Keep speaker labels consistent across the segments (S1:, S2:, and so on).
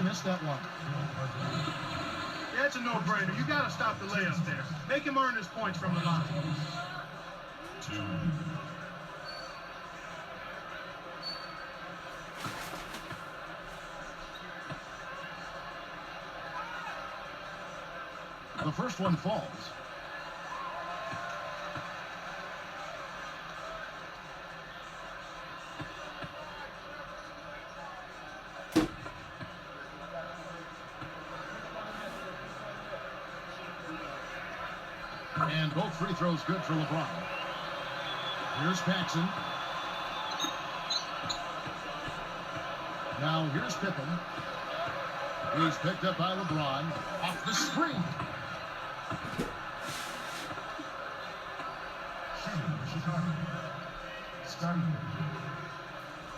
S1: missed that one.
S2: Yeah, it's a no-brainer. You got to stop the layup there. Make him earn his points from the line.
S3: 2.
S1: The first one falls. And both free throws good for LeBron. Here's Paxson. Now here's Pippen. He's picked up by LeBron off the screen.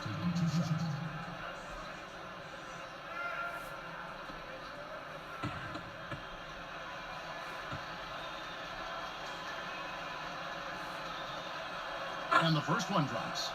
S1: Taking 2 shots. And the first one drops.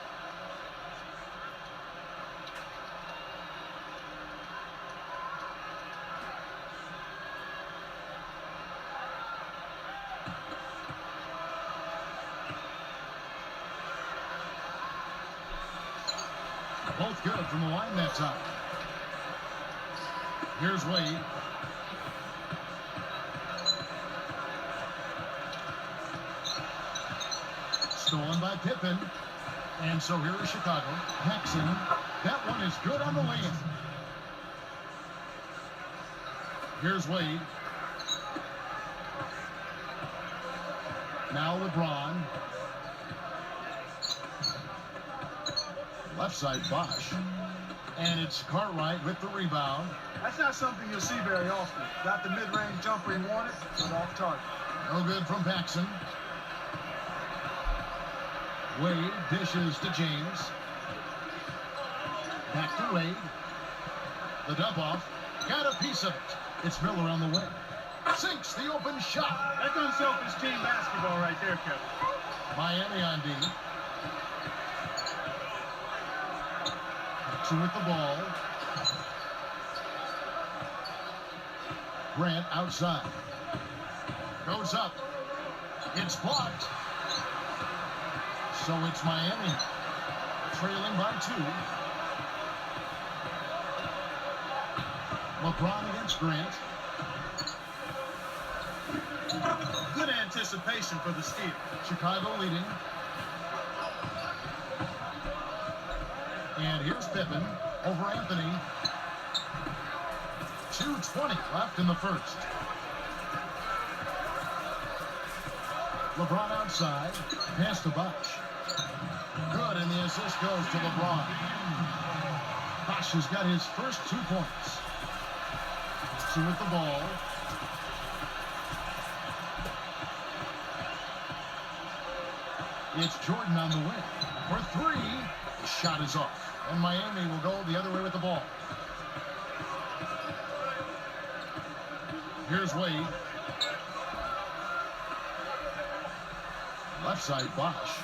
S1: Both good from the line that time. Here's Wade. Stolen by Pippen. And so here is Chicago. Paxson. That one is good on the lay-in. Here's Wade. Now LeBron. Left side Bosch. And it's Cartwright with the rebound.
S2: That's not something you'll see very often. Got the mid-range jumper he wanted, but off target.
S1: No good from Paxson. Wade dishes to James. Back to Wade. The dump off. Got a piece of it. It's Miller on the way. Sinks the open shot.
S2: That's unselfish team basketball right there, Kevin.
S1: Miami on D. Paxson with the ball. Grant outside. Goes up. It's blocked. So it's Miami trailing by 2. LeBron against Grant.
S2: Good anticipation for the steal.
S1: Chicago leading. And here's Pippen over Anthony. 2:20 left in the first. LeBron outside. Pass to Bosch. Good, and the assist goes to LeBron. Bosch has got his first 2 points. Paxson with the ball. It's Jordan on the wing. For 3, the shot is off. And Miami will go the other way with the ball. Here's Wade. Left side, Bosch.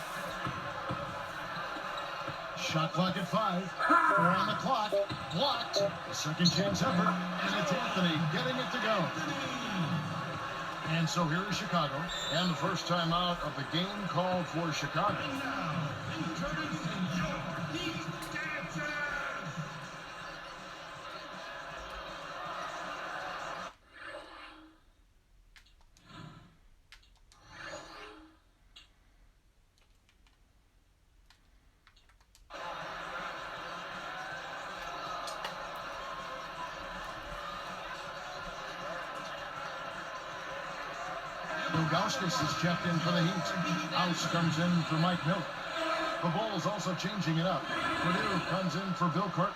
S1: Shot clock at 5. 4 on the clock. Blocked. A second chance effort. And it's Anthony getting it to go. And so here is Chicago. And the first time out of the game called for Chicago. Ilgauskas is checked in for the Heat. House comes in for Mike Miller. The Bulls also changing it up. Purdue comes in for Bill Cartwright.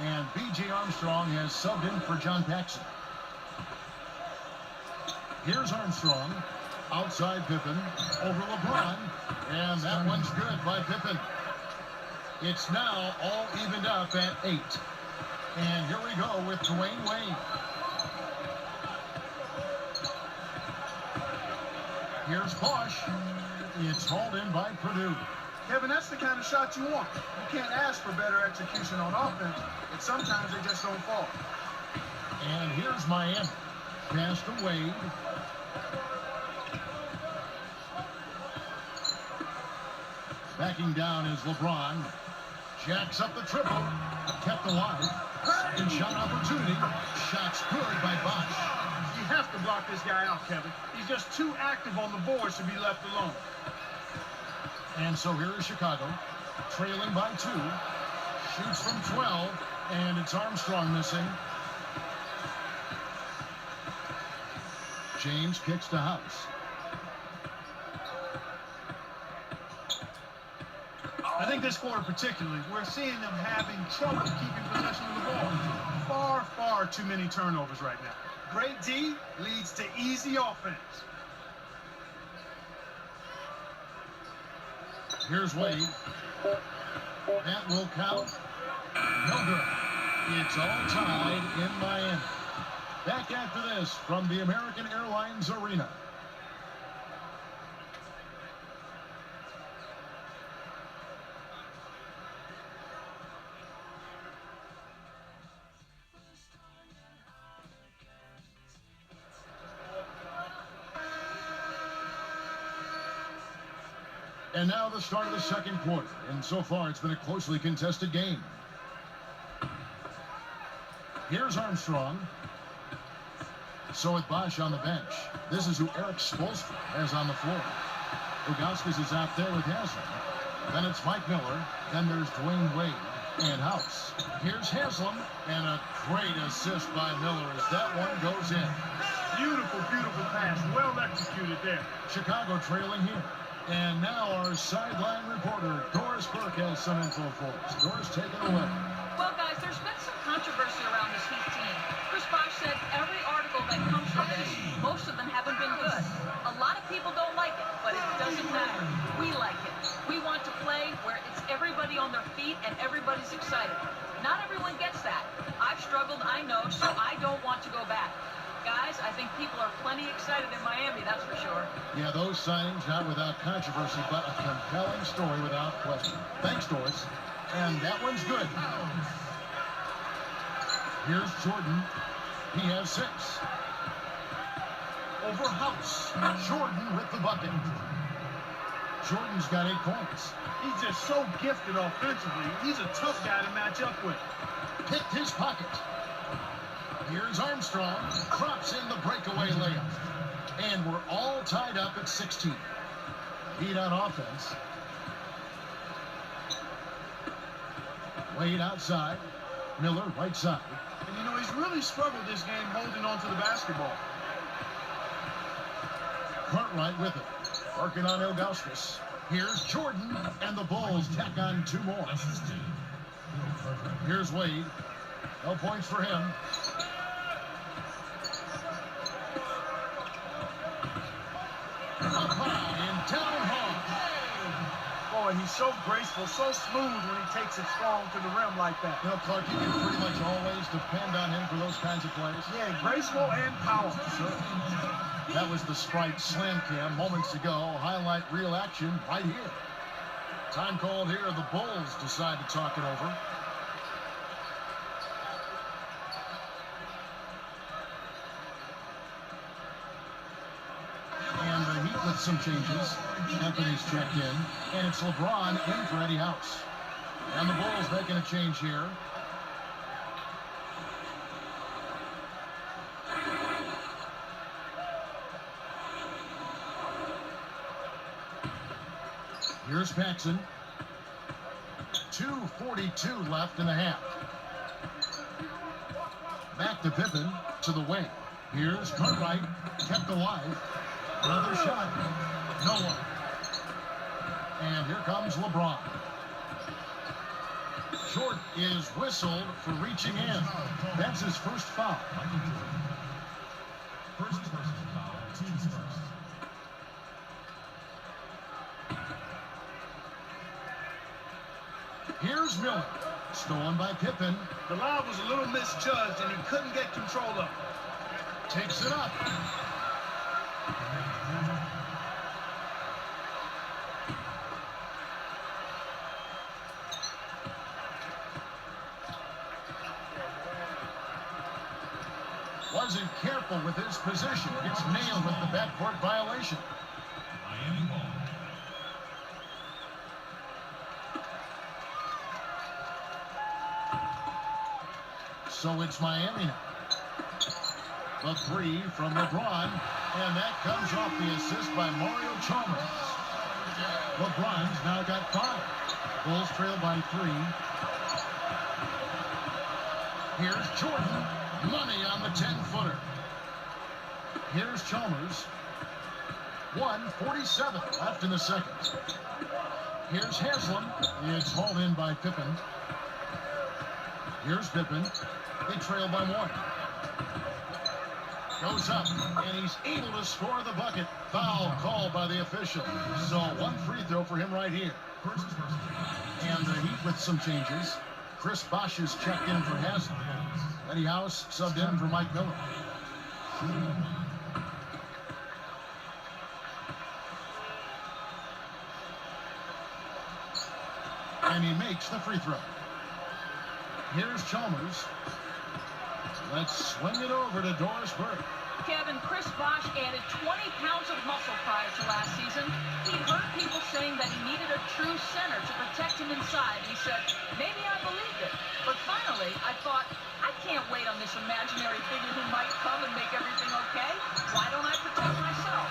S1: And B.J. Armstrong has subbed in for John Paxson. Here's Armstrong. Outside Pippen. Over LeBron. And that one's good by Pippen. It's now all evened up at 8. And here we go with Dwayne Wade. Here's Bosch. It's hauled in by Purdue.
S2: Kevin, that's the kind of shot you want. You can't ask for better execution on offense, but sometimes they just don't fall.
S1: And here's Miami. Pass to Wade. Backing down is LeBron. Jacks up the triple. Kept alive. Second shot opportunity. Shots good by Bosch.
S2: You have to block this guy out, Kevin. He's just too active on the boards to be left alone.
S1: And so here is Chicago, trailing by 2. Shoots from 12, and it's Armstrong missing. James kicks to House.
S2: I think this quarter particularly, we're seeing them having trouble keeping possession of the ball. Far too many turnovers right now. Great D leads to easy offense.
S1: Here's Wade. That will count. No good. It's all tied in Miami. Back after this from the American Airlines Arena. And now the start of the second quarter. And so far, it's been a closely contested game. Here's Armstrong. So with Bosch on the bench, this is who Eric Spoelstra has on the floor. Ilgauskas is out there with Haslam. Then it's Mike Miller. Then there's Dwayne Wade and House. Here's Haslam, and a great assist by Miller as that one goes in.
S2: Beautiful pass. Well executed there.
S1: Chicago trailing here. And now our sideline reporter, Doris Burke, has some info for us. Doris, take it away.
S4: Well, guys, there's been some controversy around this Heat team. Chris Bosh said every article that comes from this, most of them haven't been good. A lot of people don't like it, but it doesn't matter. We like it. We want to play where it's everybody on their feet and everybody's excited. Not everyone gets that. I've struggled, I know, so I don't want to go back. Guys, I think people are plenty excited in Miami, that's for sure.
S1: Yeah, those signings not without controversy, but a compelling story without question. Thanks, Doris. And that one's good. Here's Jordan. He has 6. Over House. Jordan with the bucket. Jordan's got 8 points.
S2: He's just so gifted offensively. He's a tough guy to match up with.
S1: Picked his pocket. Here's Armstrong. Drops in the breakaway layup. And we're all tied up at 16. Heat on offense. Wade outside. Miller right side.
S2: And you know, he's really struggled this game holding on to the basketball.
S1: Cartwright with it. Working on Ilgauskas. Here's Jordan, and the Bulls tack on 2 more. Here's Wade. No points for him. Up high and down hard.
S2: Boy, he's so graceful, so smooth when he takes it strong to the rim like that.
S1: You know, Clark, you can pretty much always depend on him for those kinds of plays.
S2: Yeah, graceful and powerful.
S1: Sure. That was the Sprite Slam Cam moments ago. Highlight real action right here. Time called here. The Bulls decide to talk it over. And the Heat with some changes. Anthony's checked in. And it's LeBron in for Eddie House. And the Bulls making a change here. Here's Paxson. 2:42 left in the half. Back to Pippen to the wing. Here's Cartwright, kept alive. Another shot. No one. And here comes LeBron. Short is whistled for reaching in. That's his first foul.
S3: First personal foul. Team's first.
S1: Here's Miller. Stolen by Pippen.
S2: The lob was a little misjudged, and he couldn't get control of it.
S1: Takes it up. wasn't careful with his position. Gets nailed with the backcourt violation.
S3: Miami ball.
S1: So it's Miami now. The three from LeBron, and that comes off the assist by Mario Chalmers. LeBron's now got 5. Bulls trail by 3. Here's Jordan. Money on the 10-footer. Here's Chalmers. 1:47 left in the second. Here's Haslam. It's hauled in by Pippen. Here's Pippen. They trail by 1. Goes up, and he's able to score the bucket. Foul called by the official. So 1 free throw for him right here. And the Heat with some changes. Chris Bosh is checked in for Haslam. Eddie House subbed in for Mike Miller. And he makes the free throw. Here's Chalmers. Let's swing it over to Doris Burke.
S4: Kevin, Chris Bosh added 20 pounds of muscle prior to last season. He heard people saying that he needed a true center to protect him inside. He said, maybe I believed it. But finally, I thought, I can't wait on this imaginary figure who might come and make everything okay. Why don't I protect myself?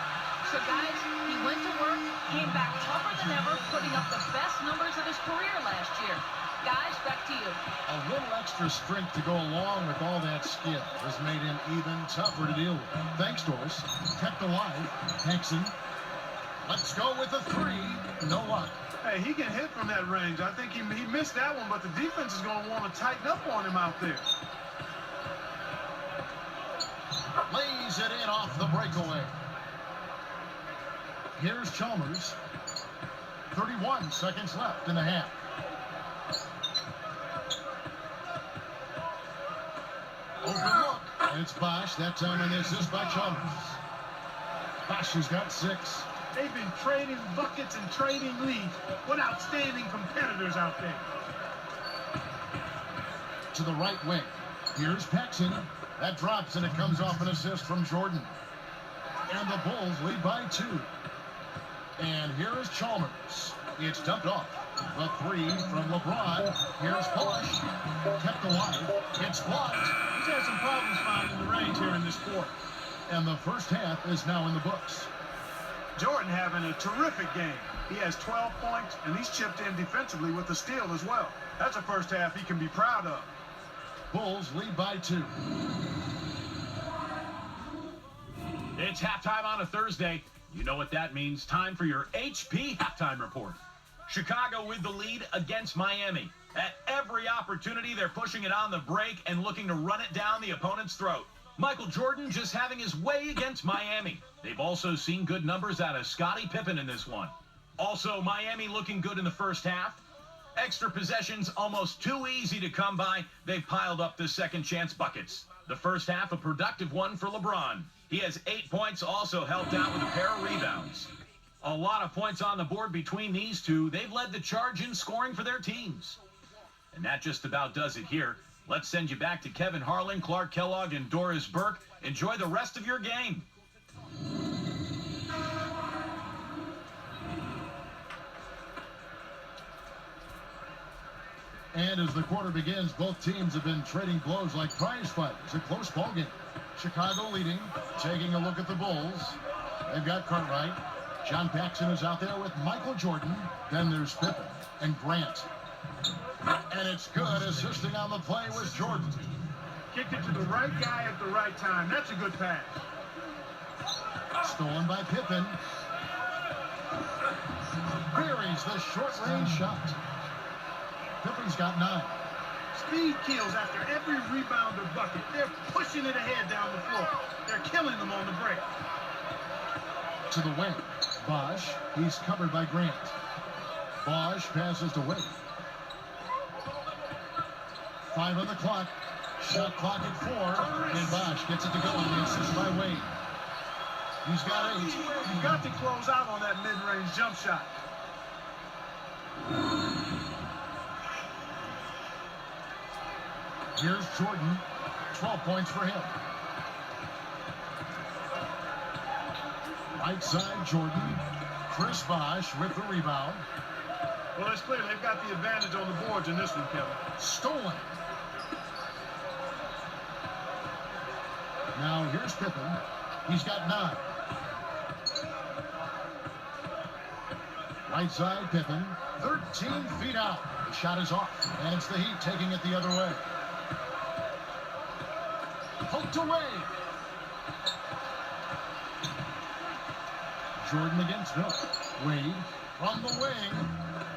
S4: So guys, he went to work, came back tougher than ever, putting up the best numbers of his career last year. Guys, back to you.
S1: A little extra strength to go along with all that skill has made him even tougher to deal with. Thanks, Doris. Kept alive. Texan. Let's go with a 3. No luck.
S2: Hey, he can hit from that range. I think he missed that one, but the defense is going to want to tighten up on him out there.
S1: Lays it in off the breakaway. Here's Chalmers. 31 seconds left in the half. Open look. And it's Bosh. That time on the assist by Chalmers. Bosh has got 6.
S2: They've been trading buckets and trading leads. What outstanding competitors out there.
S1: To the right wing. Here's Paxson. That drops, and it comes off an assist from Jordan. And the Bulls lead by 2. And here is Chalmers. It's dumped off. The 3 from LeBron. Here's Bosh. Kept alive. It's blocked.
S2: He's had some problems finding the range here in this quarter.
S1: And the first half is now in the books.
S2: Jordan having a terrific game. He has 12 points, and he's chipped in defensively with a steal as well. That's a first half he can be proud of.
S1: Bulls lead by 2.
S5: It's halftime on a Thursday. You know what that means. Time for your HP halftime report. Chicago with the lead against Miami. At every opportunity, they're pushing it on the break and looking to run it down the opponent's throat. Michael Jordan just having his way against Miami. They've also seen good numbers out of Scottie Pippen in this one. Also, Miami looking good in the first half. Extra possessions almost too easy to come by. They've piled up the second chance buckets. The first half a productive one for LeBron. He has 8 points, also helped out with a pair of rebounds. A lot of points on the board between these two. They've led the charge in scoring for their teams. And that just about does it here. Let's send you back to Kevin Harlan, Clark Kellogg, and Doris Burke. Enjoy the rest of your game.
S1: And as the quarter begins, both teams have been trading blows like prize fighters. A close ball game. Chicago leading, taking a look at the Bulls. They've got Cartwright. John Paxson is out there with Michael Jordan. Then there's Pippen and Grant. And it's good. Assisting on the play was Jordan.
S2: Kicked it to the right guy at the right time. That's a good pass.
S1: Stolen by Pippen. Buries the short-range shot. Pippen's got 9.
S2: Speed kills after every rebound or bucket. They're pushing it ahead down the floor. They're killing them on the break.
S1: To the wing. Bosh. He's covered by Grant. Bosh passes to Wade. 5 on the clock. Shot clock at 4. And Bosh gets it to go on the assist by Wade. He's got 8.
S2: You've got to close out on that mid-range jump shot.
S1: Here's Jordan. 12 points for him. Right side, Jordan. Chris Bosh with the rebound.
S2: Well, it's clear they've got the advantage on the boards in this one, Kevin.
S1: Stolen. Now here's Pippen. He's got 9. Right side, Pippen. 13 feet out. The shot is off. And it's the Heat taking it the other way. Poked away. Jordan against Miller. Wade from the wing.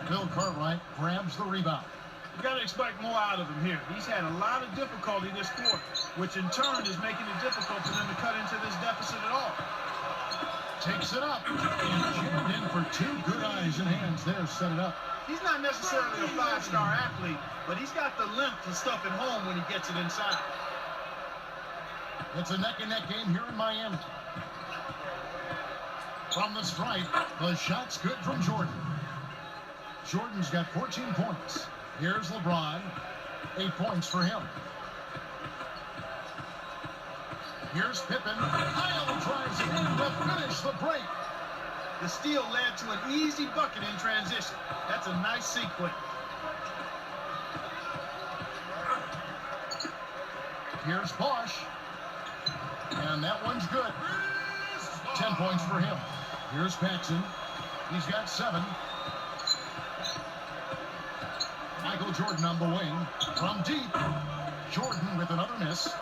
S1: Bill Cartwright grabs the rebound.
S2: You got to expect more out of him here. He's had a lot of difficulty this quarter, which in turn is making it difficult for them to cut into this deficit at all.
S1: Takes it up and jammed in for 2 good eyes and hands there. Set it up.
S2: He's not necessarily a 5-star athlete, but he's got the length to stuff it home when he gets it inside.
S1: It's a neck-and-neck game here in Miami. From the stripe, the shot's good from Jordan. Jordan's got 14 points. Here's LeBron. 8 points for him. Here's Pippen. Kyle drives it in to finish the break.
S2: The steal led to an easy bucket in transition. That's a nice sequence.
S1: Here's Bosh. And that one's good. 10 points for him. Here's Paxson. He's got 7. Michael Jordan on the wing. From deep. Jordan with another miss.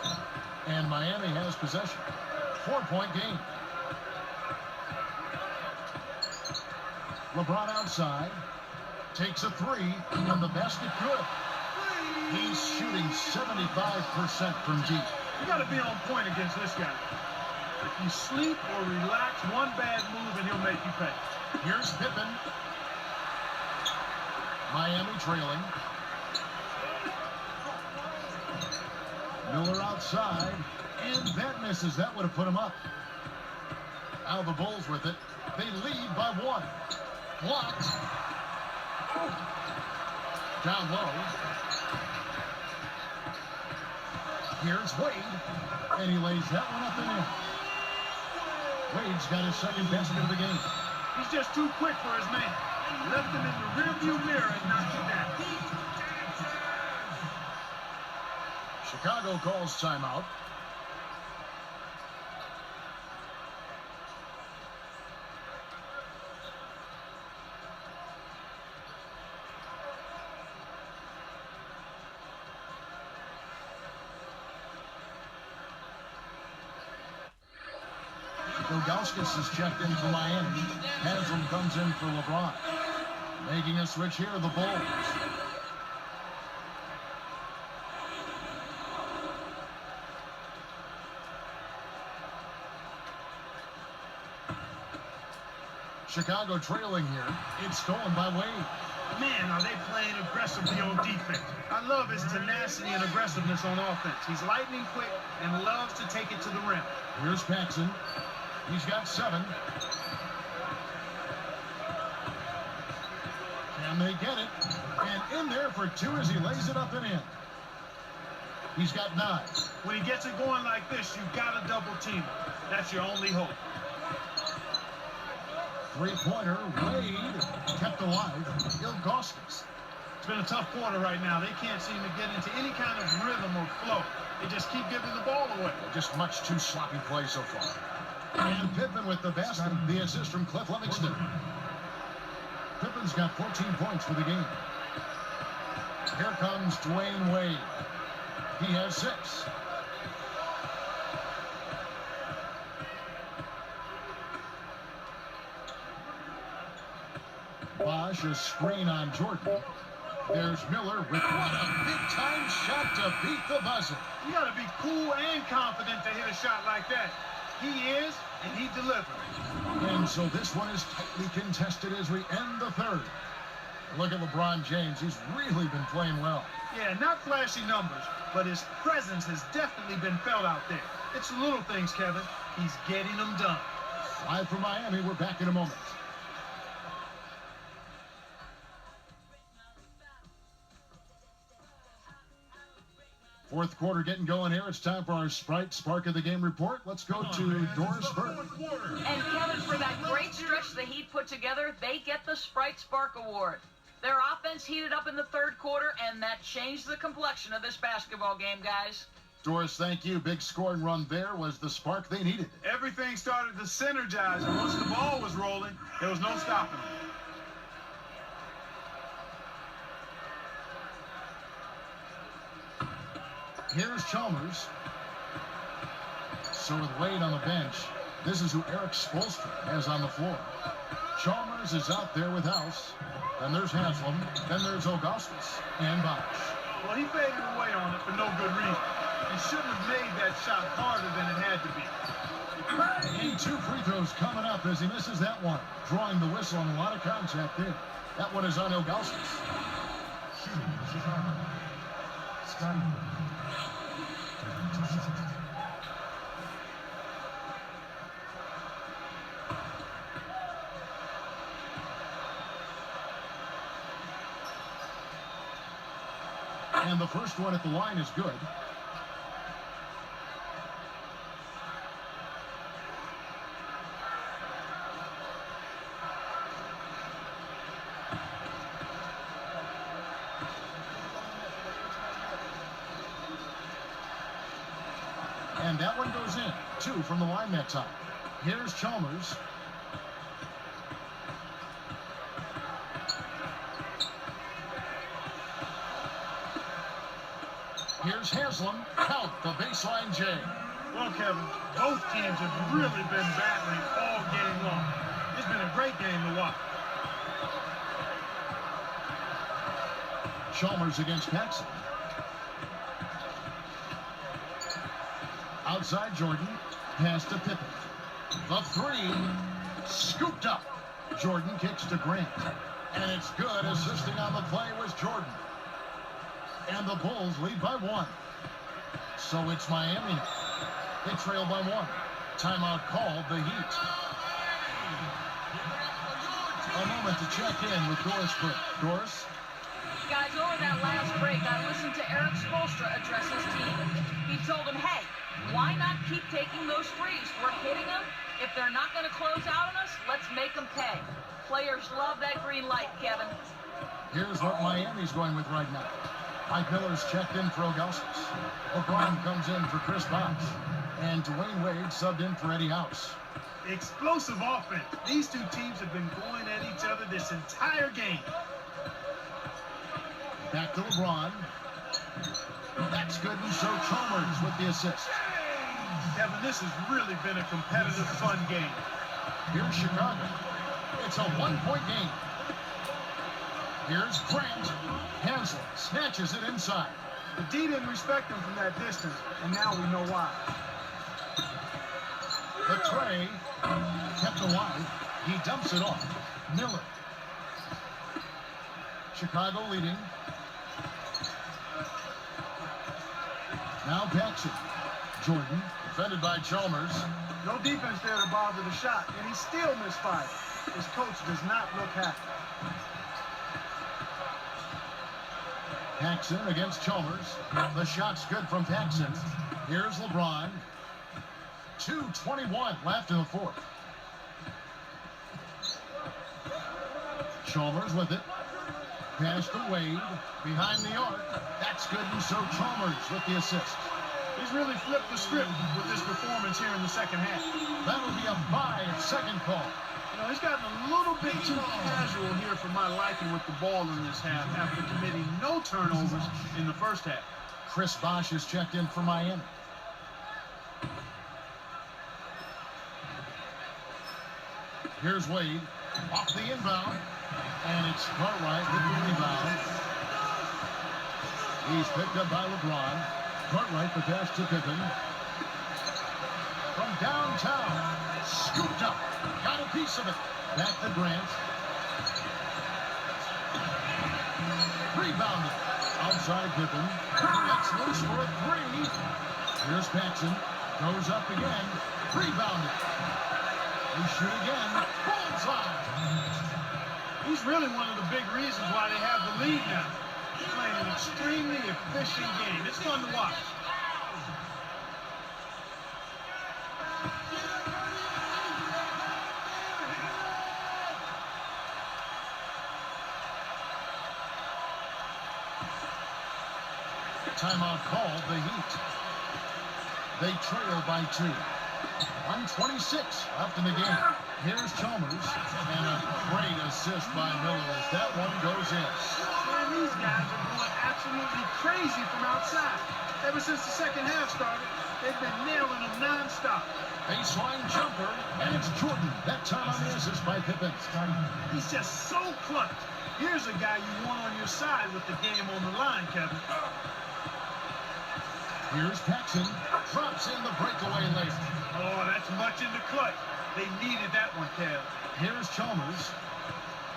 S1: And Miami has possession. 4-point game. LeBron outside. Takes a 3. And the basket good. He's shooting 75% from deep.
S2: You got to be on point against this guy. If you sleep or relax, one bad move and he'll make you pay.
S1: Here's Pippen. Miami trailing. Miller outside. And that misses. That would have put him up. Now the Bulls with it. They lead by 1. Blocked. Down low. Here's Wade. And he lays that one up and in. Wade's got his second basket of the game.
S2: He's just too quick for his man. Left him in the rearview mirror and knocked him down.
S1: Chicago calls timeout. Ilgauskas is checked in for Miami. Haslam comes in for LeBron. Making a switch here, the Bulls. Chicago trailing here. It's stolen by Wade.
S2: Man, are they playing aggressively on defense. I love his tenacity and aggressiveness on offense. He's lightning quick and loves to take it to the rim.
S1: Here's Paxson. He's got 7. Can they get it? And in there for 2 as he lays it up and in. He's got 9.
S2: When he gets it going like this, you've got to double team him. That's your only hope.
S1: Three-pointer, Wade, kept alive. Ilgauskas.
S2: It's been a tough quarter right now. They can't seem to get into any kind of rhythm or flow. They just keep giving the ball away.
S1: Just much too sloppy play so far. And Pippen with the basket, the assist from Cliff Livingston. Pippen's got 14 points for the game. Here comes Dwayne Wade. He has 6. Bosh, a screen on Jordan. There's Miller with what a big-time shot to beat the buzzer.
S2: You got to be cool and confident to hit a shot like that. He is, and he delivers.
S1: And so this one is tightly contested as we end the third. Look at LeBron James. He's really been playing well.
S2: Yeah, not flashy numbers, but his presence has definitely been felt out there. It's the little things, Kevin. He's getting them done.
S1: Live from Miami, we're back in a moment. Fourth quarter getting going here. It's time for our Sprite Spark of the Game report. Let's go to Doris Burke.
S4: And Kevin, for that great stretch the Heat put together, they get the Sprite Spark Award. Their offense heated up in the third quarter, and that changed the complexion of this basketball game, guys.
S1: Doris, thank you. Big scoring run there was the spark they needed.
S2: Everything started to synergize, and once the ball was rolling, there was no stopping them.
S1: Here's Chalmers. So with Wade on the bench, this is who Eric Spoelstra has on the floor. Chalmers is out there with House. Then there's Haslam. Then there's Augustus and Bosch.
S2: Well, he faded away on it for no good reason. He shouldn't have made that shot harder than it had to be.
S1: And 2 free throws coming up as he misses that one. Drawing the whistle on a lot of contact there. That one is on Augustus. Scotty. And the first one at the line is good. And that one goes in. 2 from the line that time. Here's Chalmers. Here's Haslam. Count the baseline J.
S2: Well, Kevin, both teams have really been battling all game long. It's been a great game to watch.
S1: Chalmers against Paxson. Outside Jordan. Pass to Pippen. The 3. Scooped up. Jordan kicks to Grant. And it's good. Assisting on the play was Jordan. And the Bulls lead by 1. So it's Miami. They trail by 1. Timeout called, the Heat. A moment to check in with Doris Burke. Doris?
S4: Guys, over that last break, I listened to Eric Spoelstra address his team. He told them, hey, why not keep taking those threes? We're hitting them. If they're not going to close out on us, let's make them pay. Players love that green light, Kevin.
S1: Here's what Miami's going with right now. Mike Miller's checked in for Augustus. LeBron comes in for Chris Bosh. And Dwayne Wade subbed in for Eddie House.
S2: Explosive offense. These two teams have been going at each other this entire game.
S1: Back to LeBron. That's good, and so Chalmers with the assist.
S2: Kevin, this has really been a competitive, fun game.
S1: Here's Chicago. It's a 1-point game. Here's Grant. Hansel snatches it inside.
S2: The D didn't respect him from that distance, and now we know why.
S1: The tray kept alive. He dumps it off. Miller. Chicago leading. Now Paxson. Jordan, defended by Chalmers.
S2: No defense there to bother the shot, and he still misfired. His coach does not look happy.
S1: Paxson against Chalmers. The shot's good from Paxson. Here's LeBron. 2:21 left in the fourth. Chalmers with it. Pass to Wade. Behind the arc. That's good, and so Chalmers with the assist.
S2: He's really flipped the script with this performance here in the second half.
S1: That'll be a 5-second call.
S2: You know, he's gotten a little bit too casual here for my liking with the ball in this half after committing no turnovers in the first half.
S1: Chris Bosh is checked in for Miami. Here's Wade. Off the inbound. And it's Cartwright with the rebound. He's picked up by LeBron. Cartwright the pass to Pippen. From downtown. Scooped up. Got a piece of it. Back to Grant. Rebounded. Outside Pippen. Gets loose for a 3. Here's Paxson. Goes up again. Rebounded. They shoot again. Bullseye.
S2: He's really one of the big reasons why they have the lead now. playing an extremely efficient game. It's fun to watch.
S1: Timeout called, the Heat. They trail by 2. 1:26 left in the game. Here's Chalmers, and a great assist by Miller as that one goes in.
S2: Man, these guys are going absolutely crazy from outside. Ever since the second half started, they've been nailing them nonstop.
S1: Baseline jumper, and it's Jordan. That time on the assist by Pippen.
S2: He's just so clutch. Here's a guy you want on your side with the game on the line, Kevin.
S1: Here's Paxson, drops in the breakaway late.
S2: Oh, that's much in the clutch. They needed that one, Kev.
S1: Here's Chalmers.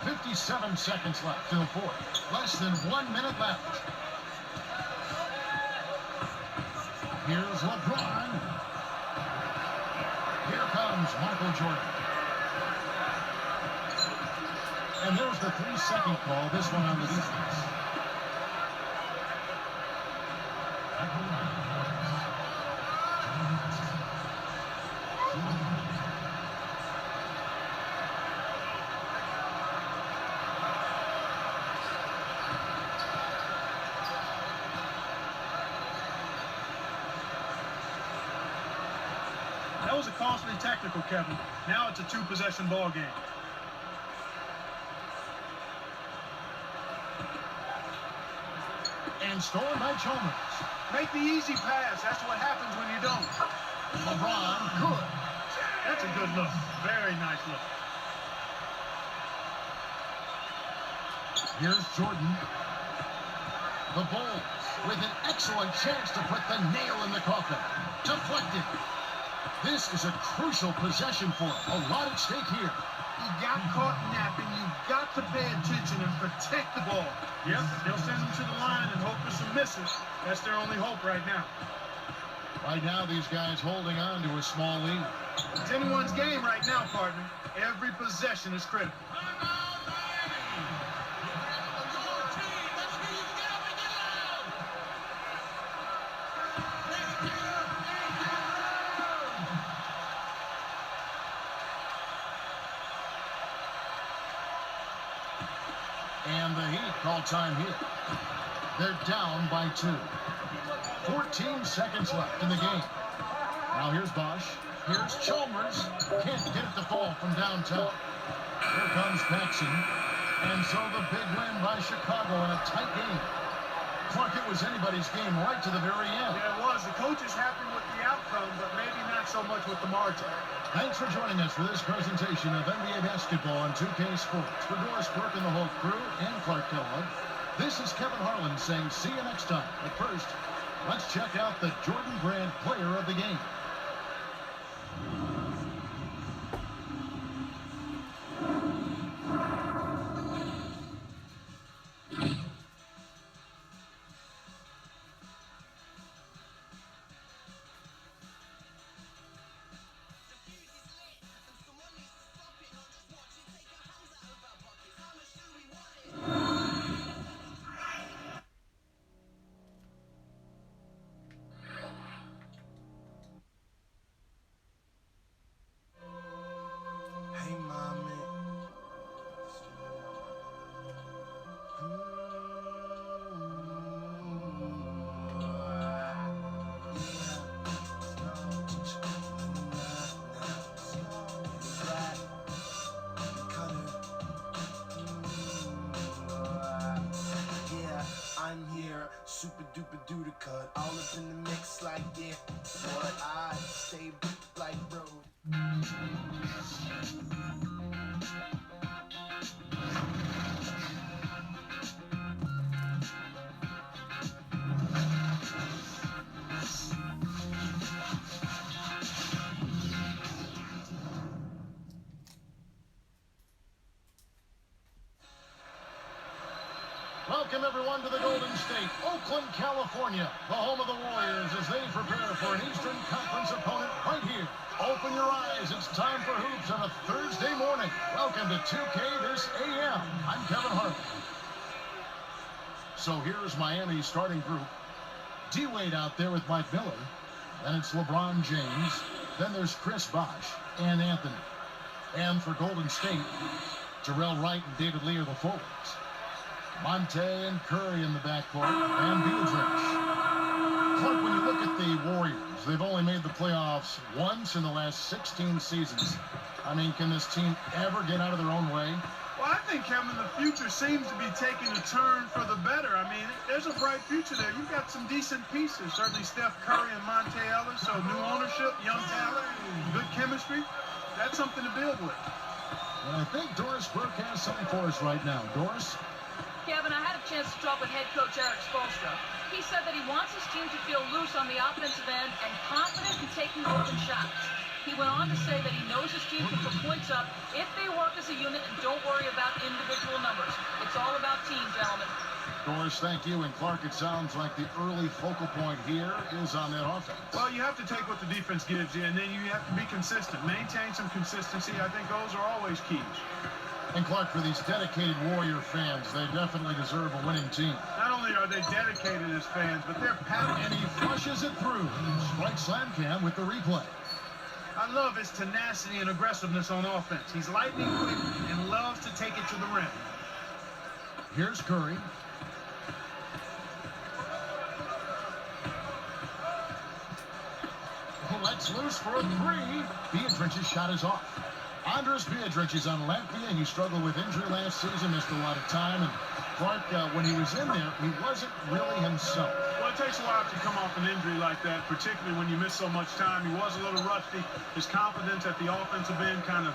S1: 57 seconds left in the fourth. Less than 1 minute left. Here's LeBron. Here comes Michael Jordan. And there's the 3-second call, this one on the defense.
S2: That was a costly technical, Kevin. Now it's a 2-possession ball game.
S1: And stolen by Chalmers.
S2: Make the easy pass. That's what happens when you don't.
S1: LeBron, good.
S2: That's a good look. Very nice look.
S1: Here's Jordan. The Bulls with an excellent chance to put the nail in the coffin. Deflected. This is a crucial possession for him. A lot at stake here.
S2: You got caught napping. You've got to pay attention and protect the ball. Yep, they'll send them to the line and hope for some misses. That's their only hope right now.
S1: Right now, these guys holding on to a small lead.
S2: It's anyone's game right now, partner. Every possession is critical.
S1: And the Heat call time here. They're down by 2. 14 seconds left in the game. Now here's Bosch. Here's Chalmers. Can't get it to fall from downtown. Here comes Paxson. And so the big win by Chicago in a tight game. Clark, it was anybody's game right to the very end.
S2: Yeah, it was. The coach is happy with the outcome, but maybe not so much with the margin.
S1: Thanks for joining us for this presentation of NBA basketball on 2K Sports. For Doris Burke and the whole crew and Clark Kellogg, this is Kevin Harlan saying see you next time. But first, let's check out the Jordan Brand player of the game.
S6: Super duper duper cut all up in the mix like yeah, but I stay like bro.
S1: Welcome, everyone, to the Golden State, Oakland, California, the home of the Warriors as they prepare for an Eastern Conference opponent right here. Open your eyes. It's time for hoops on a Thursday morning. Welcome to 2K this AM. I'm Kevin Harlan. So here's Miami's starting group. D-Wade out there with Mike Miller. Then it's LeBron James. Then there's Chris Bosh and Anthony. And for Golden State, Jarrell Wright and David Lee are the forwards. Monte and Curry in the backcourt, and Beatrice. Clark, when you look at the Warriors, they've only made the playoffs once in the last 16 seasons. I mean, can this team ever get out of their own way?
S2: Well, I think, Kevin, the future seems to be taking a turn for the better. I mean, there's a bright future there. You've got some decent pieces. Certainly Steph Curry and Monte Ellis, so new ownership, young talent, good chemistry. That's something to build with.
S1: And I think Doris Burke has something for us right now. Doris?
S4: Kevin, I had a chance to talk with head coach Eric Spoelstra. He said that he wants his team to feel loose on the offensive end and confident in taking open shots. He went on to say that he knows his team can put points up if they work as a unit and don't worry about individual numbers. It's all about team, gentlemen.
S1: Doris, thank you. And Clark, it sounds like the early focal point here is on that offense.
S2: Well, you have to take what the defense gives you, and then you have to be consistent. Maintain some consistency. I think those are always keys.
S1: And Clark, for these dedicated Warrior fans, they definitely deserve a winning team.
S2: Not only are they dedicated as fans, but they're passionate.
S1: And he flushes it through. Strike slam cam with the replay.
S2: I love his tenacity and aggressiveness on offense. He's lightning quick and loves to take it to the rim.
S1: Here's Curry. Lets loose for a three. Beatrice's shot is off. Andres Beatrice is on Latvia. He struggled with injury last season, missed a lot of time. And Clark, when he was in there, he wasn't really himself.
S2: Well, it takes a while to come off an injury like that, particularly when you miss so much time. He was a little rusty. His confidence at the offensive end kind of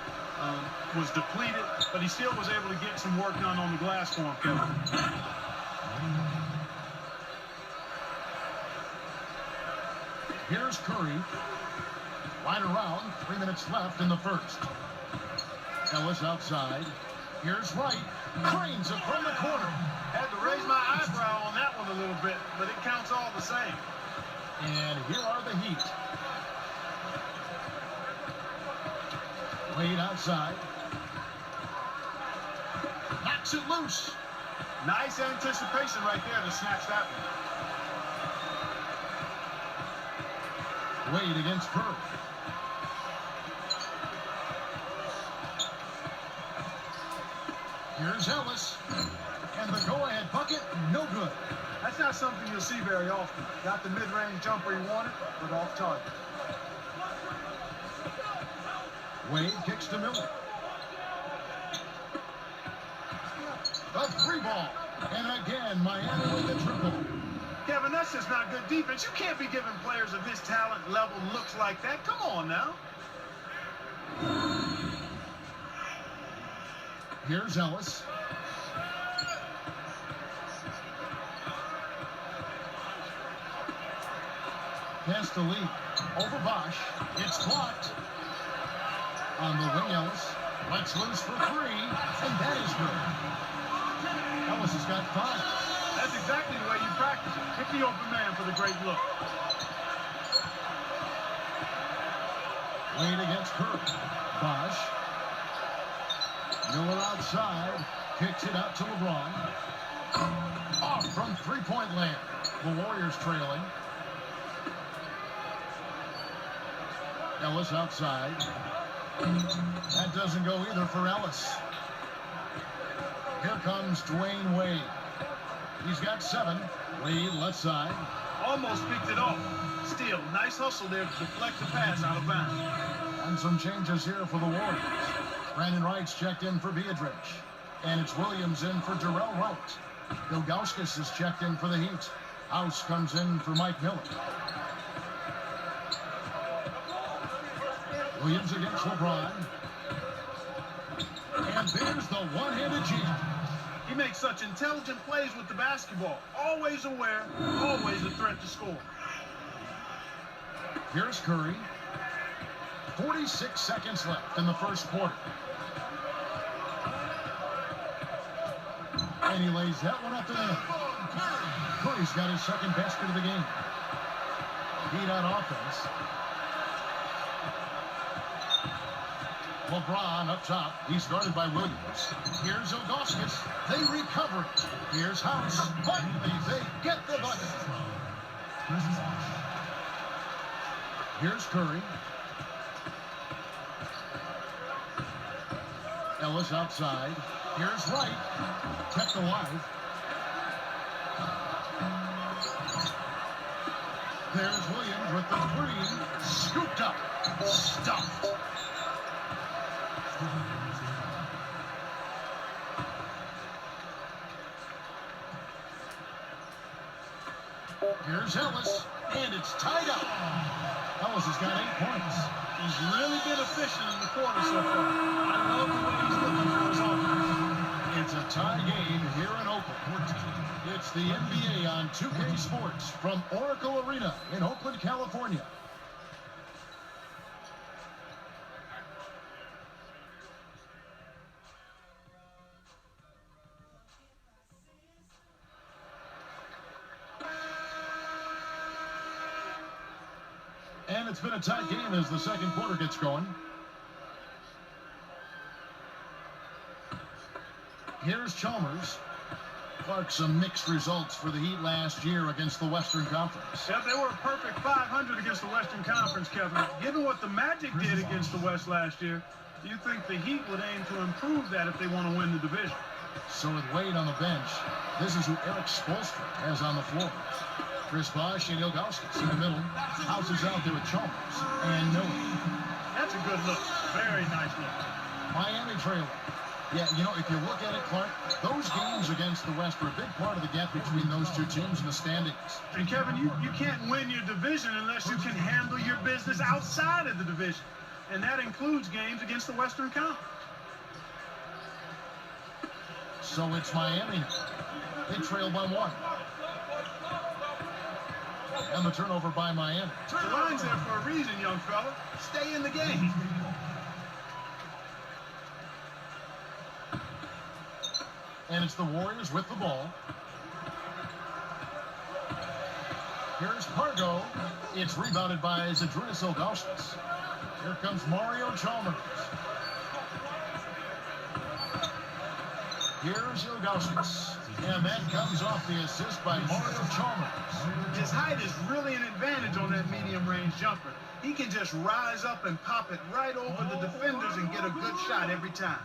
S2: was depleted, but he still was able to get some work done on the glass for him, Kevin.
S1: Here's Curry. Right around, 3 minutes left in the first. Ellis outside. Here's Wright. Cranes it from the corner.
S2: Had to raise my eyebrow on that one a little bit, but it counts all the same.
S1: And here are the Heat. Wade outside. Knocks it loose.
S2: Nice anticipation right there to snatch that one.
S1: Wade against Curry. Here's Ellis. And the go-ahead bucket, no good.
S2: That's not something you'll see very often. Got the mid-range jumper he wanted, but off target.
S1: Wade kicks to Miller. The three ball. And again, Miami with the triple.
S2: Kevin, that's just not good defense. You can't be giving players of his talent level looks like that. Come on now.
S1: Here's Ellis. Pass to Lee. Over Bosh. It's blocked. On the wing, Ellis. Lets loose for three. And that is good. Ellis has got 5.
S2: That's exactly the way you practice it. Hit the open man for the great look.
S1: Wade against Curry. Bosh. Miller outside. Kicks it out to LeBron. Off from three-point land. The Warriors trailing. Ellis outside. That doesn't go either for Ellis. Here comes Dwayne Wade. He's got 7. Wade left side.
S2: Almost picked it off. Still, nice hustle there to deflect the pass out of bounds.
S1: And some changes here for the Warriors. Brandon Wright's checked in for Beatrice. And it's Williams in for Jarrell Wright. Ilgauskas is checked in for the Heat. House comes in for Mike Miller. Williams against LeBron. And there's the one-handed jam.
S2: He makes such intelligent plays with the basketball. Always aware, always a threat to score.
S1: Here's Curry. 46 seconds left in the first quarter. And he lays that one up and in. Curry's got his second basket of the game. Heat on offense. LeBron up top. He's guarded by Williams. Here's Ilgauskas. They recover it. Here's House. Finally, they get the bucket. Here's Curry. Ellis outside. Here's Wright. Kept alive. There's Williams with the three. Scooped up. Stuffed. Here's Ellis, and it's tied up. Ellis has got 8 points.
S2: He's really been efficient in the quarter so far. I love the way he's looking for his offense.
S1: It's a tie game here in Oakland. It's the NBA on 2K Sports from Oracle Arena in Oakland, California. And it's been a tight game as the second quarter gets going. Here's Chalmers. Clark, some mixed results for the Heat last year against the Western Conference.
S2: Yeah, they were a perfect 500 against the Western Conference, Kevin. Given what the Magic did against the West last year, do you think the Heat would aim to improve that if they want to win the division?
S1: So with Wade on the bench, this is who Eric Spoelstra has on the floor. Chris Bosh and Ilgauskas in the middle. House is out there with Chalmers and Miller.
S2: That's a good look. Very nice look.
S1: Miami trailing. Yeah, you know, if you look at it, Clark, those games against the West are a big part of the gap between those two teams in the standings.
S2: And Kevin, you can't win your division unless you can handle your business outside of the division. And that includes games against the Western Conference.
S1: So it's Miami now. They trail by 1. And the turnover by Miami.
S2: The line's there for a reason, young fella. Stay in the game.
S1: And it's the Warriors with the ball. Here's Pargo. It's rebounded by Zydrunas Ilgauskas. Here comes Mario Chalmers. Here's Ilgauskas. And that comes off the assist by Mario Chalmers.
S2: His height is really an advantage on that medium-range jumper. He can just rise up and pop it right over the defenders and get a good shot every time.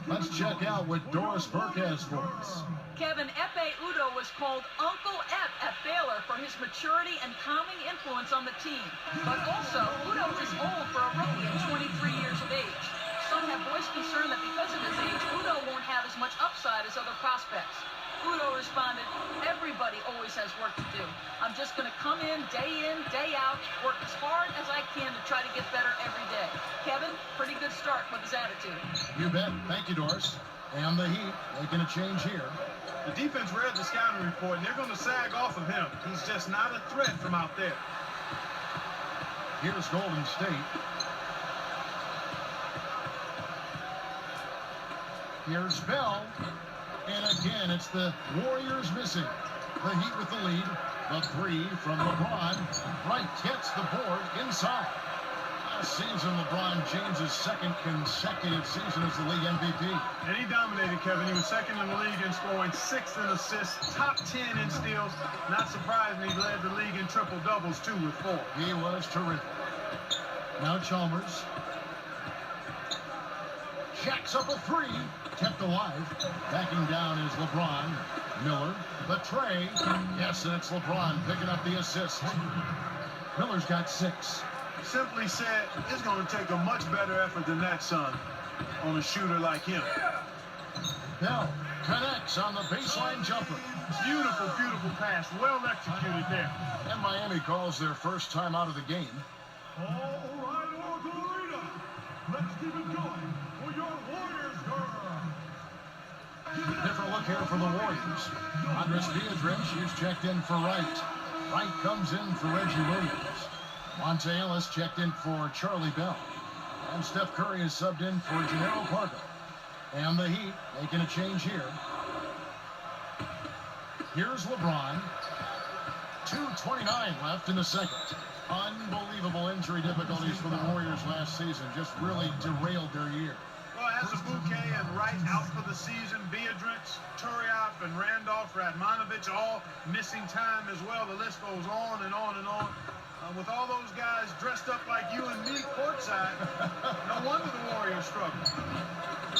S1: Let's check out what Doris Burke has for us.
S4: Kevin, Efe Udoh was called Uncle Ep at Baylor for his maturity and calming influence on the team. But also, Udoh is old for a rookie at 23 years of age. Some have voiced concern that because of his age, Udoh won't have as much upside as other prospects. Udoh responded, everybody always has work to do. I'm just going to come in, day out, work as hard as I can to try to get better every day. Kevin, pretty good start with his attitude.
S1: You bet. Thank you, Doris. And the Heat making a change here.
S2: The defense read the scouting report, and they're going to sag off of him. He's just not a threat from out there.
S1: Here's Golden State. Here's Bell. And again, it's the Warriors missing. The Heat with the lead. The three from LeBron. Wright gets the board inside. Last season, LeBron James' second consecutive season as the league MVP.
S2: And he dominated, Kevin. He was second in the league in scoring, 6th in assists, top 10 in steals. Not surprising he led the league in triple-doubles, too, with 4.
S1: He was terrific. Now Chalmers. Jacks up a 3. Kept alive. Backing down is LeBron. Miller. The tray. Yes, and it's LeBron picking up the assist. Miller's got 6.
S2: Simply said, it's going to take a much better effort than that, son, on a shooter like him.
S1: Bell connects on the baseline jumper.
S2: Beautiful, beautiful pass. Well executed there.
S1: And Miami calls their first time out of the game.
S3: All right, Oracle Arena. Let's keep it going for your Warriors, girl.
S1: Different look here for the Warriors. Andres Biedrins is checked in for Wright. Wright comes in for Reggie Williams. Monte Ellis checked in for Charlie Bell. And Steph Curry is subbed in for Gennaro Pargo. And the Heat making a change here. Here's LeBron. 2:29 left in the second. Unbelievable injury difficulties for the Warriors last season. Just really derailed their year.
S2: Well, as a bouquet and Wright out for the season, Beatrice, Turioff, and Randolph Radmanovich all missing time as well. The list goes on and on and on. With all those guys dressed up like you and me courtside, no wonder the Warriors struggle.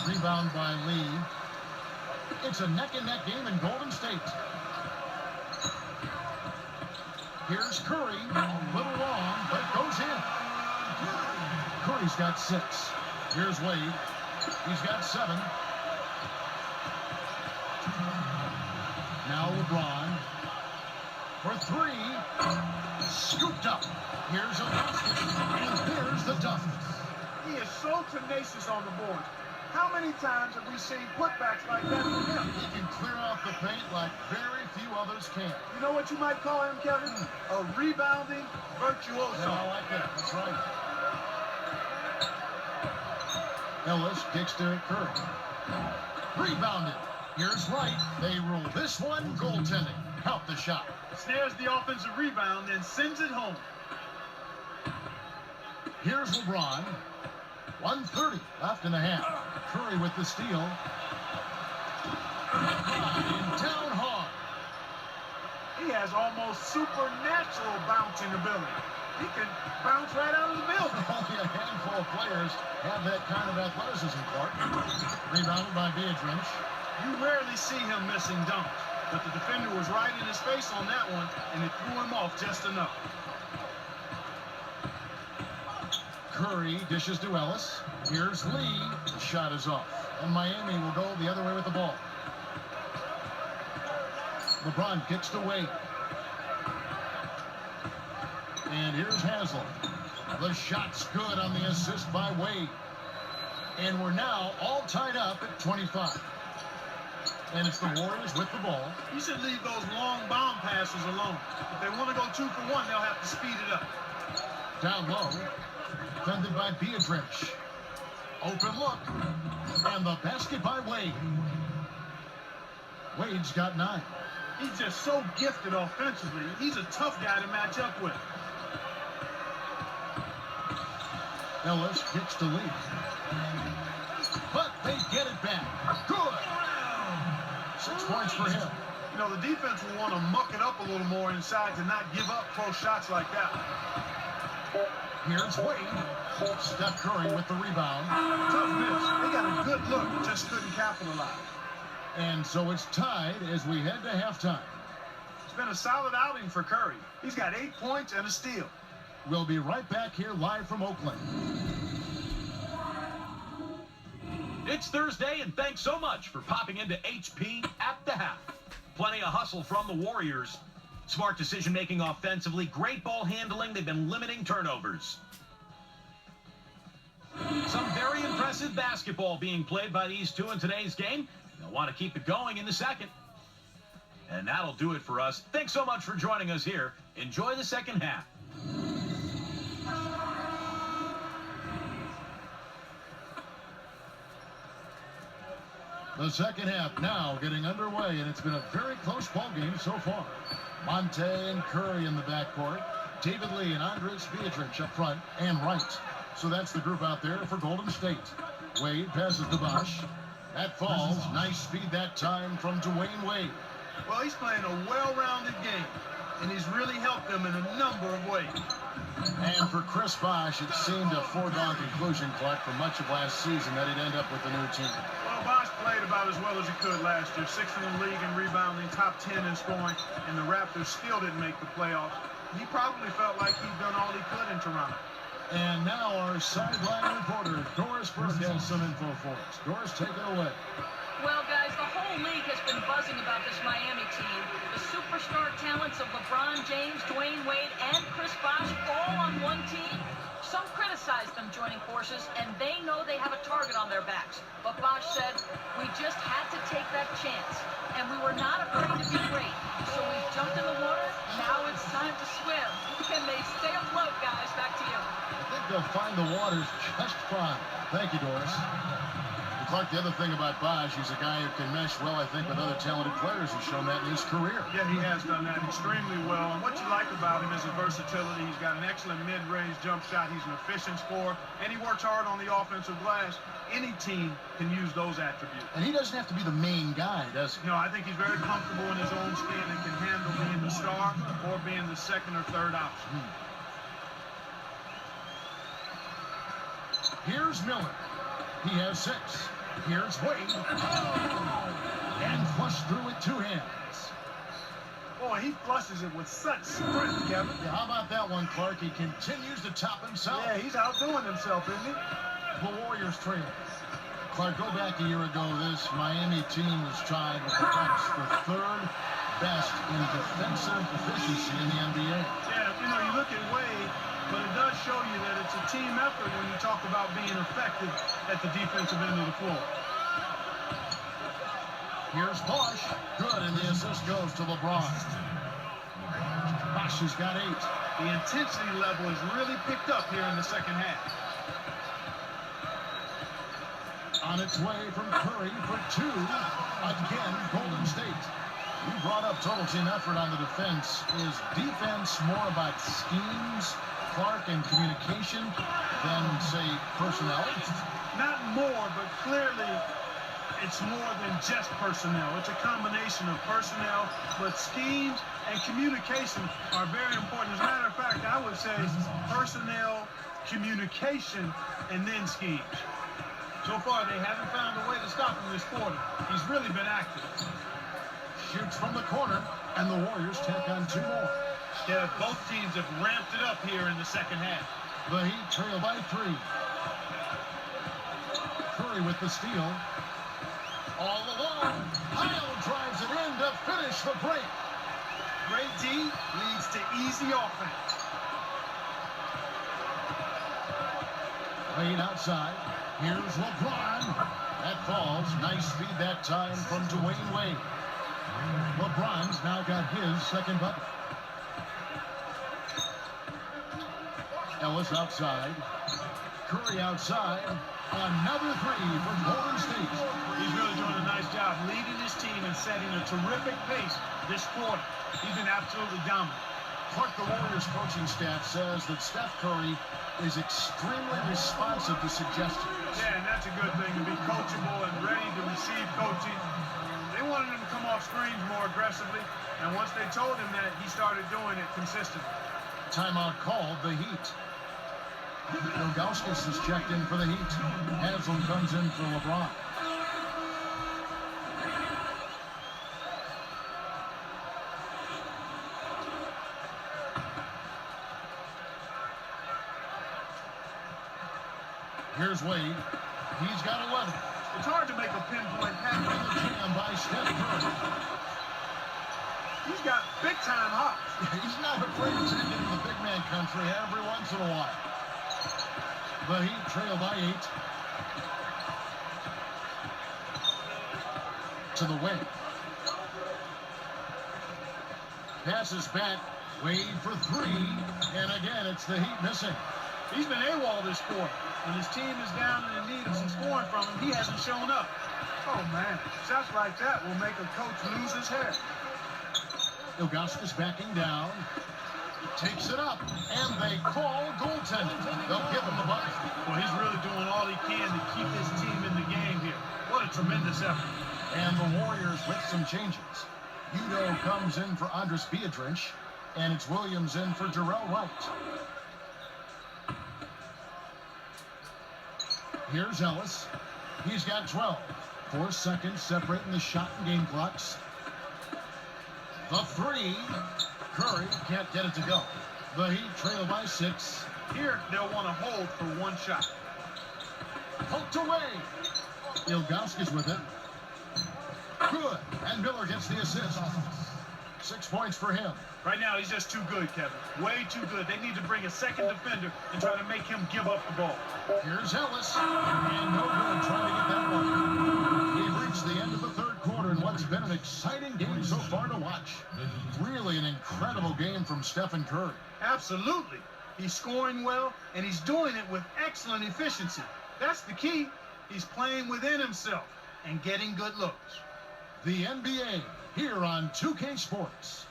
S1: Rebound by Lee. It's a neck-and-neck game in Golden State. Here's Curry, a little long, but it goes in. Curry's got 6. Here's Wade. He's got 7. Now LeBron for 3. Scooped up. Here's a basket, and here's the dunk.
S2: He is so tenacious on the board. How many times have we seen putbacks like that from him?
S1: He can clear out the paint like very few others can.
S2: You know what you might call him, Kevin? A rebounding virtuoso.
S1: Yeah, I like that. That's right. Ellis kicks to Curry. Rebounded. Here's Wright. They rule this one goaltending. Help the shot.
S2: Snares the offensive rebound and sends it home.
S1: Here's LeBron. 1:30 left in the half. Curry with the steal. And down hard.
S2: He has almost supernatural bouncing ability. He can bounce right out of the building.
S1: Only a handful of players have that kind of athleticism, Clark. Rebounded by Beatrice.
S2: You rarely see him missing dunks, but the defender was right in his face on that one, and it threw him off just enough.
S1: Curry dishes to Ellis. Here's Lee. The shot is off. And Miami will go the other way with the ball. LeBron kicks to Wade. And here's Haslem. The shot's good on the assist by Wade. And we're now all tied up at 25. And it's the Warriors with the ball.
S2: You should leave those long bomb passes alone. If they want to go 2 for 1, they'll have to speed it up.
S1: Down low. Defended by Beatrice. Open look. And the basket by Wade. Wade's got 9.
S2: He's just so gifted offensively. He's a tough guy to match up with.
S1: Ellis kicks to Lee. But they get it back. Good. 6 points for him.
S2: You know, the defense will want to muck it up a little more inside to not give up close shots like that.
S1: Here's Wade. Steph Curry with the rebound.
S2: Tough miss. They got a good look, just couldn't capitalize.
S1: And so it's tied as we head to halftime.
S2: It's been a solid outing for Curry. He's got 8 points and a steal.
S1: We'll be right back here live from Oakland.
S5: It's Thursday, and thanks so much for popping into HP at the half. Plenty of hustle from the Warriors. Smart decision-making offensively, great ball handling. They've been limiting turnovers. Some very impressive basketball being played by these two in today's game. They'll want to keep it going in the second. And that'll do it for us. Thanks so much for joining us here. Enjoy the second half.
S1: The second half now getting underway, and it's been a very close ball game so far. Monte and Curry in the backcourt. David Lee and Andres Beatrice up front, and Wright. So that's the group out there for Golden State. Wade passes to Bosh. That falls. Nice speed that time from Dwayne Wade.
S2: Well, he's playing a well-rounded game, and he's really helped them in a number of ways.
S1: And for Chris Bosh, it seemed a foregone conclusion, Clark, for much of last season that he'd end up with the new team.
S2: Well, Bosh played about as well as he could last year. 6th in the league in rebounding, top 10 in scoring, and the Raptors still didn't make the playoffs. He probably felt like he'd done all he could in Toronto.
S1: And now our sideline reporter, Doris Burke, has some info for us. Doris, take it away.
S4: Well, guys, the whole league has been buzzing about this Miami team. The superstar talents of LeBron James, Dwayne Wade, and Chris Bosh all on one team. Some criticize them joining forces, and they know they have a target on their backs. But Bosh said, we just had to take that chance, and we were not afraid to be great. So we jumped in the water. Now it's time to swim. Can they stay afloat, guys? Back to you.
S1: I think they'll find the waters just fine. Thank you, Doris. Clark, the other thing about Bosch, he's a guy who can mesh well, I think, with other talented players. He's shown that in his career.
S2: Yeah, he has done that extremely well. And what you like about him is his versatility. He's got an excellent mid-range jump shot. He's an efficient scorer, and he works hard on the offensive glass. Any team can use those attributes.
S1: And he doesn't have to be the main guy, does he?
S2: No, I think he's very comfortable in his own skin and can handle being the star or being the second or third option.
S1: Here's Miller. He has 6. Here's Wade. And flushed through with 2 hands.
S2: Boy, he flushes it with such strength, Kevin.
S1: Yeah, how about that one, Clark? He continues to top himself.
S2: Yeah, he's outdoing himself, isn't he?
S1: The Warriors trail. Clark, go back a year ago. This Miami team was tied with the Bucks for 3rd best in defensive efficiency in the NBA.
S2: Yeah, you know, you look at Wade, but it does show you that it's a team effort when you talk about being effective at the defensive end of the floor.
S1: Here's Bosch. Good, and the assist goes to LeBron. Bosch has got 8.
S2: The intensity level has really picked up here in the second half.
S1: On its way from Curry for 2. Again, Golden State. You brought up total team effort on the defense. Is defense more about schemes, Clark, and communication than, say, personnel?
S2: Not more, but clearly it's more than just personnel. It's a combination of personnel, but schemes and communication are very important. As a matter of fact, I would say personnel, communication, and then schemes. So far, they haven't found a way to stop him this quarter. He's really been active.
S1: Shoots from the corner, and the Warriors tack on 2 more.
S2: Yeah, both teams have ramped it up here in the second half.
S1: The Heat trail by 3. Curry with the steal. All alone. Kyle drives it in to finish the break.
S2: Great D leads to easy offense.
S1: Wade outside. Here's LeBron. That falls. Nice feed that time from Dwayne Wade. LeBron's now got his second bucket. Ellis outside. Curry outside. Another 3 for Golden State.
S2: He's really doing a nice job leading his team and setting a terrific pace this quarter. He's been absolutely dominant.
S1: Clark, the Warriors coaching staff says that Steph Curry is extremely responsive to suggestions.
S2: Yeah, and that's a good thing, to be coachable and ready to receive coaching. They wanted him to come off screens more aggressively, and once they told him that, he started doing it consistently.
S1: Timeout called, the Heat. Ilgauskas is checked in for the Heat. Haslam comes in for LeBron. Here's Wade. He's got 11.
S2: It's hard to make a pinpoint pass.
S1: And the jam by Steph Curry.
S2: He's got big-time hops.
S1: He's not afraid to take it into the big man country every once in a while. The Heat trail by 8. To the wing. Passes back. Wade for 3. And again, it's the Heat missing.
S2: He's been AWOL this quarter. When his team is down and in need of some scoring from him, he hasn't shown up. Oh, man. Shots like that will make a coach lose his head.
S1: Ilgauskas backing down. Takes it up. And they call goaltending. They'll give him the bucket.
S2: Well, he's really doing all he can to keep his team in the game here. What a tremendous effort.
S1: And the Warriors with some changes. Udo comes in for Andres Biedrins. And it's Williams in for Jarrell Wright. Here's Ellis. He's got 12. 4 seconds separating the shot and game clocks. The 3. Curry can't get it to go. The Heat trail by 6.
S2: Here, they'll want to hold for 1 shot.
S1: Poked away. Ilgauskas with it. Good. And Miller gets the assist. 6 points for him.
S2: Right now, he's just too good, Kevin. Way too good. They need to bring a second defender and try to make him give up the ball.
S1: Here's Ellis. And no good trying to get that one. We've reached the end of the third quarter in what's been an exciting game so far to watch. Really an incredible game from Stephen Curry.
S2: Absolutely. He's scoring well, and he's doing it with excellent efficiency. That's the key. He's playing within himself and getting good looks.
S1: The NBA here on 2K Sports.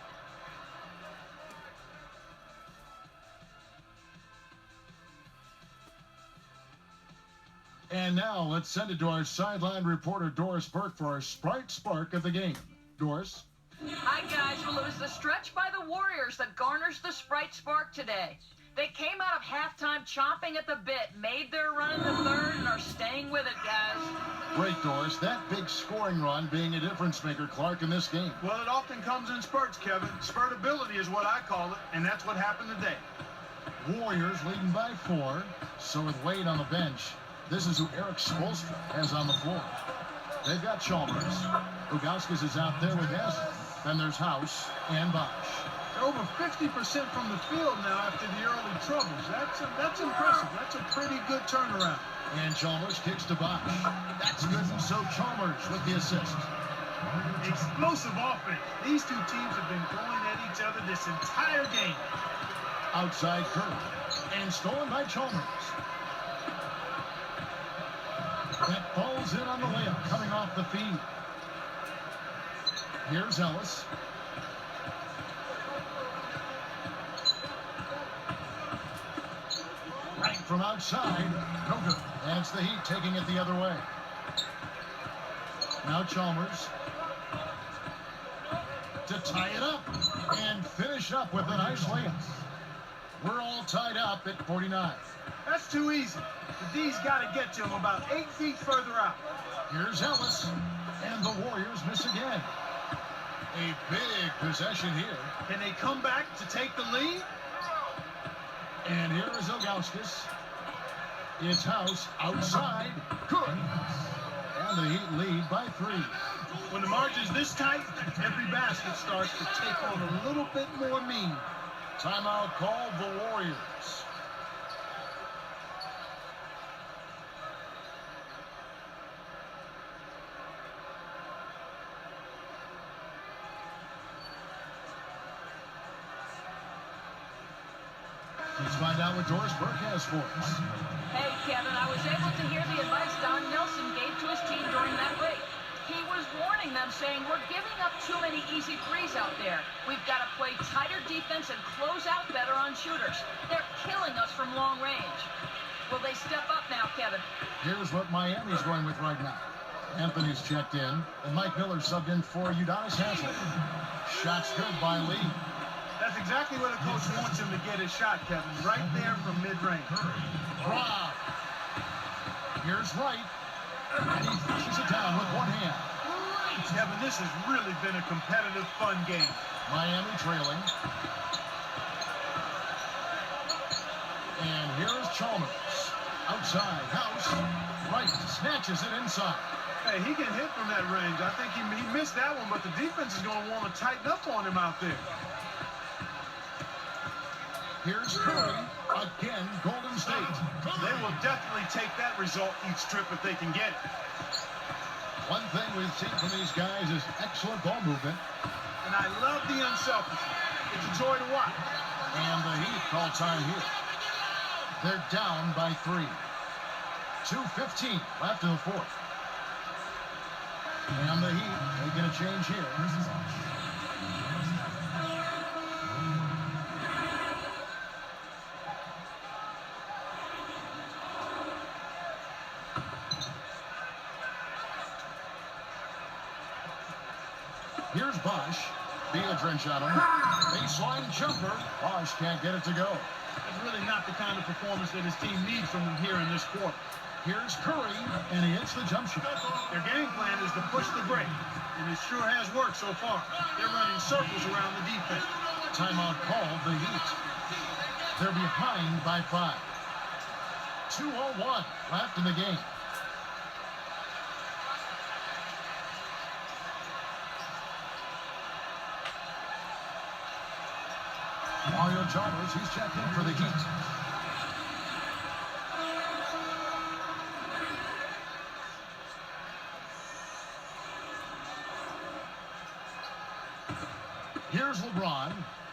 S1: And now let's send it to our sideline reporter, Doris Burke, for our Sprite Spark of the game. Doris?
S4: Hi, guys. Well, it was the stretch by the Warriors that garners the Sprite Spark today. They came out of halftime chomping at the bit, made their run in the third, and are staying with it, guys.
S1: Great, Doris. That big scoring run being a difference maker, Clark, in this game.
S2: Well, it often comes in spurts, Kevin. Spurtability is what I call it, and that's what happened today.
S1: Warriors leading by 4. So with Wade on the bench, this is who Eric Spoelstra has on the floor. They've got Chalmers. Ugauskas is out there with Haslem. Then there's House and Bosch.
S2: They're over 50% from the field now after the early troubles. That's impressive. That's a pretty good turnaround.
S1: And Chalmers kicks to Bosch. That's good, and so Chalmers with the assist.
S2: Explosive offense. These two teams have been going at each other this entire game.
S1: Outside Curry. And stolen by Chalmers. That falls in on the layup, coming off the feed. Here's Ellis. Right from outside. No good. And it's the Heat taking it the other way. Now Chalmers. To tie it up. And finish up with a nice layup. We're all tied up at 49.
S2: That's too easy. The D's got to get to him about 8 feet further out.
S1: Here's Ellis. And the Warriors miss again. A big possession here.
S2: Can they come back to take the lead?
S1: And here is Ilgauskas. It's House outside. Good. And the Heat lead by 3.
S2: When the margin's this tight, every basket starts to take on a little bit more meaning.
S1: Timeout called the Warriors. Let's find out what Doris Burke has for us.
S4: Hey, Kevin, I was able to hear the advice Don Nelson gave to his team during that break. He was warning them, saying, we're giving up too many easy threes out there. We've got to play tighter defense and close out better on shooters. They're killing us from long range. Will they step up now, Kevin?
S1: Here's what Miami's going with right now. Anthony's checked in, and Mike Miller subbed in for Udonis Haslem. Shots good by Lee.
S2: That's exactly where the coach wants him to get his shot, Kevin. Right there from mid-range.
S1: Rob. Here's Wright. And he pushes it down with one hand.
S2: Kevin, this has really been a competitive, fun game.
S1: Miami trailing. And here is Chalmers. Outside, House. Wright snatches it inside.
S2: Hey, he can hit from that range. I think he missed that one, but the defense is going to want to tighten up on him out there.
S1: Here's Curry. Again, Golden State.
S2: They will definitely take that result each trip if they can get it.
S1: One thing we've seen from these guys is excellent ball movement.
S2: And I love the unselfishness. It's a joy to watch.
S1: And the Heat call time here. They're down by 3. 2:15 left in the fourth. And the Heat making a change here. Here's Bosch. Beadrench on him. Baseline jumper. Bosch can't get it to go.
S2: It's really not the kind of performance that his team needs from him here in this quarter.
S1: Here's Curry, and he hits the jump shot.
S2: Their game plan is to push the break, and it sure has worked so far. They're running circles around the defense.
S1: Timeout called the Heat. They're behind by 5. 2:01 left in the game. Mario Chalmers, he's checked in for the Heat. Here's LeBron.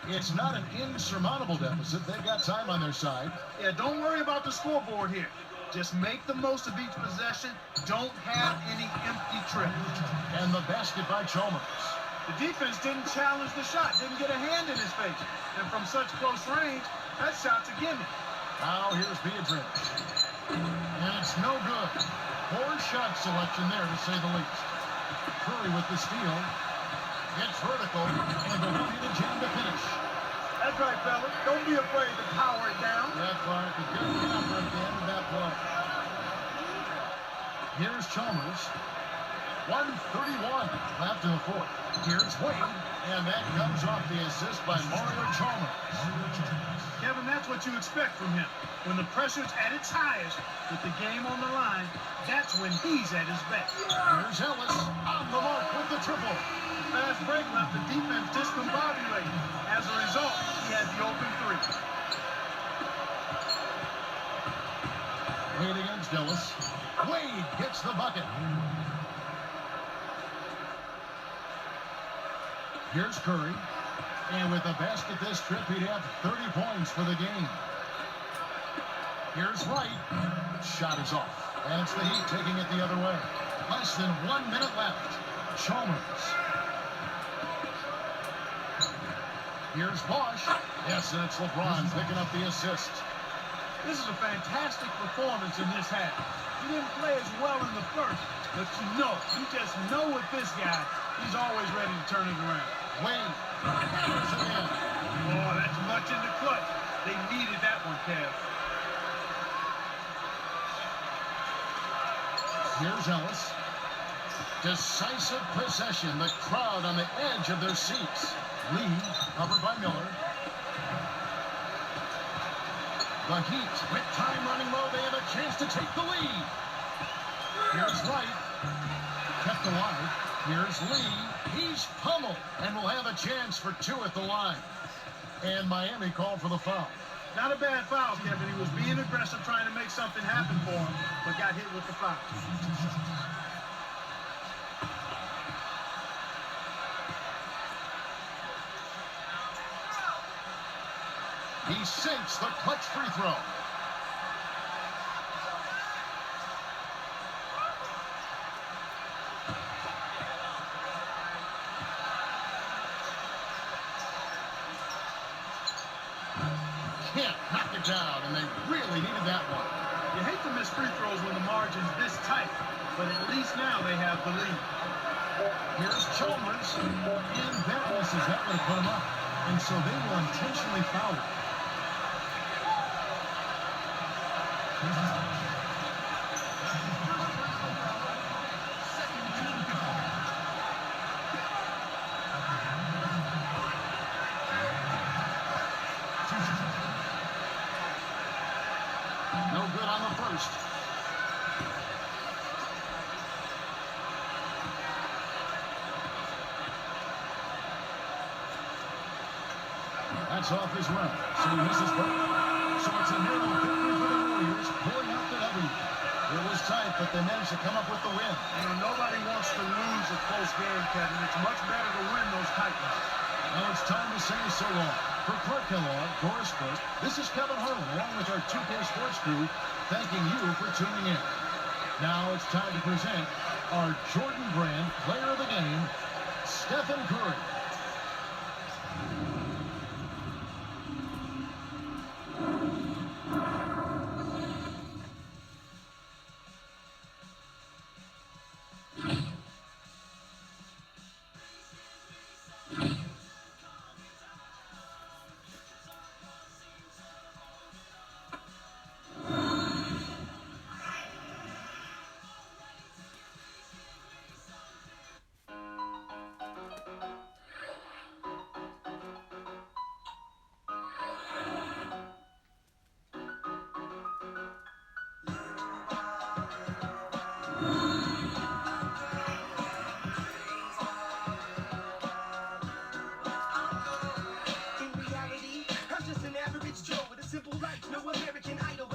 S1: It's not an insurmountable deficit. They've got time on their side.
S2: Yeah, don't worry about the scoreboard here. Just make the most of each possession. Don't have any empty trips.
S1: And the basket by Chalmers.
S2: The defense didn't challenge the shot, didn't get a hand in his face. And from such close range, that shot's a gimme.
S1: Now here's Beatrice. And it's no good. Poor shot selection there, to say the least. Curry with the steal. Gets vertical, and the one-handed jam to finish.
S2: That's right, fellas. Don't be afraid to power it down.
S1: That Clark is going to count right at the end of that play. Here's Chalmers. 1:31 left in the fourth. Here's Wade, and that comes off the assist by Mario Chalmers.
S2: Kevin, that's what you expect from him. When the pressure's at its highest, with the game on the line, that's when he's at his best.
S1: Here's Ellis on the mark with the triple.
S2: Fast break left the defense discombobulated. As a result, he had the open three.
S1: Wade against Ellis. Wade gets the bucket. Here's Curry. And with a basket this trip, he'd have 30 points for the game. Here's Wright. Shot is off. And it's the Heat taking it the other way. Less than 1 minute left. Chalmers. Here's Bosch. Yes, and it's LeBron picking up the assist.
S2: This is a fantastic performance in this half. He didn't play as well in the first, but you just know with this guy, he's always ready to turn it around.
S1: Wade. Hammers it in.
S2: Oh, that's much in the clutch. They needed that one, Kev.
S1: Here's Ellis. Decisive possession. The crowd on the edge of their seats. Lee, covered by Miller. The Heat, with time running low, they have a chance to take the lead. Here's Wright. Kept alive. Here's Lee. He's pummeled and will have a chance for two at the line. And Miami called for the foul.
S2: Not a bad foul, Kevin. He was being aggressive, trying to make something happen for him, but got hit with the foul.
S1: He sinks the clutch free throw. Can't knock it down, and they really needed that one.
S2: You hate to miss free throws when the margin's this tight, but at least now they have the lead.
S1: Here's Chalmers, and that misses. That would have put him up, and so they will intentionally foul him. No good on the first. That's off his run, so he misses both. So it's a narrow victory for the Warriors, pulling out the W. It was tight, but they managed to come up with the win.
S2: Nobody wants to lose a close game, Kevin. It's much better to win those tight ones.
S1: Now it's time to say so long. For Clark Kellogg, Doris Burke, this is Kevin Harlan, along with our 2K Sports crew, thanking you for tuning in. Now it's time to present our Jordan Brand Player of the Game, Stephen Curry.
S6: In reality, I'm just an average Joe with a simple life, no American Idol.